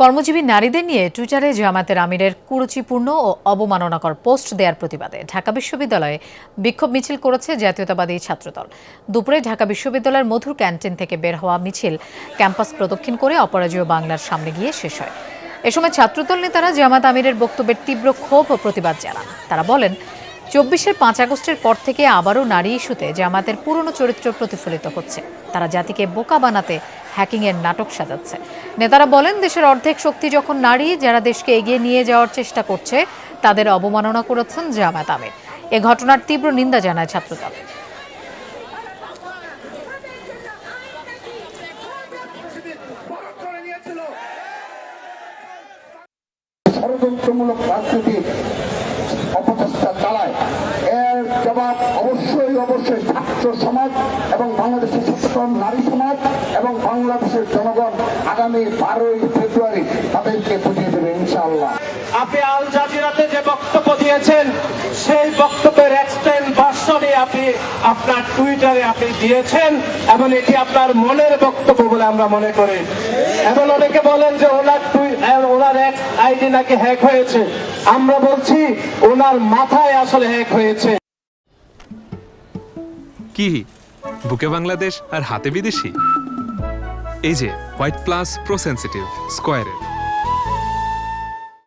কর্মজীবী নারীদের নিয়ে টুইটারে জামায়াতের আমিরের কুরুচিপূর্ণ ও অবমাননাকর পোস্ট দেওয়ার প্রতিবাদে ঢাকা বিশ্ববিদ্যালয়ে বিক্ষোভ মিছিল করেছে জাতীয়তাবাদী ছাত্রদল। দুপুরে ঢাকা বিশ্ববিদ্যালয়ের মধুর ক্যান্টিন থেকে বের হওয়া মিছিল ক্যাম্পাস প্রদক্ষিণ করে অপরাজেয় বাংলার সামনে গিয়ে শেষ হয়। এ সময় ছাত্রদল নেতারা জামায়াত আমিরের বক্তব্যের তীব্র ক্ষোভ ও প্রতিবাদ জানান। তারা বলেন, ২৪-এর ৫ আগস্টের পর থেকে আবারও নারী ইস্যুতে জামায়াতের পুরনো চরিত্র প্রতিফলিত হচ্ছে। তারা জাতিকে বোকা বানাতে হ্যাকিংয়ের নাটক সাজাচ্ছে। নেতারা বলেন, দেশের অর্ধেক শক্তি যখন নারী, যারা দেশকে এগিয়ে নিয়ে যাওয়ার চেষ্টা করছে তাদের অবমাননা করেছেন জামায়াত আমির। এ ঘটনার তীব্র নিন্দা জানায় ছাত্রদল। ষড়যন্ত্রমূলক রাজনীতি অপচেষ্টা চালায়, এর জবাব অবশ্যই ছাত্র সমাজ এবং বাংলাদেশের সচেতন নারী সমাজ এবং বাংলাদেশের জনগণ আগামী 12ই ফেব্রুয়ারি তাদেরকে বুঝিয়ে দেবে ইনশাআল্লাহ। আপনি আল জাজিরাতে যে বক্তব্য দিয়েছেন, সেই বক্তব্যের এক্সটেন্ড ভার্সনই আপনি আপনার টুইটারে আপনি দিয়েছেন এবং এটি আপনার মনের বক্তব্য বলে আমরা মনে করি। এবং অনেকে বলেন যে ওনার এক্স আইডি নাকি হ্যাক হয়েছে। আমরা বলছি ওনার মাথায় আসলে হ্যাক হয়েছে। কি বুকে বাংলাদেশ আর হাতে বিদেশি? এই যে হোয়াইট প্লাস প্রো সেনসিটিভ স্কয়ারের